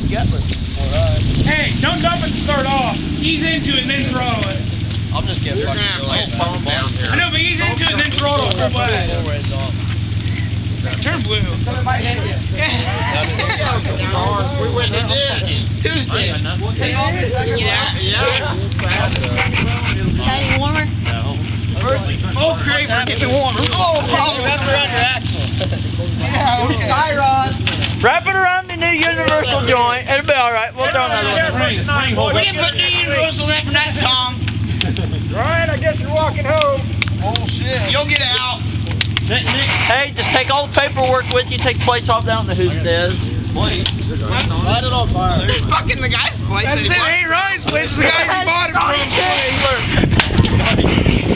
gutless. Alright. Hey, don't dump it to start off. Ease into it and then throttle it. I'm just getting fucking foam down here. I know, but ease into it and then throttle full blast. Turn blue. Somebody might hit you. We went to ditch. Tuesday. Get out. Yeah. Any warmer? Oh, Kramer, get me warmer. Oh, wrap it around your axle. Yeah, tie rod. Wrap it around the new universal joint. It'll be alright. We'll throw another one. Ring. We didn't put new universal in for that, Tom. Ryan, I guess you're walking home. Oh, shit. You'll get out. Hey, just take all the paperwork with you. Take the plates off down to whose desk. Light it on fire. There's fucking the guy's plate. That's it, ain't Ryan's place, it's the guy who bought it from.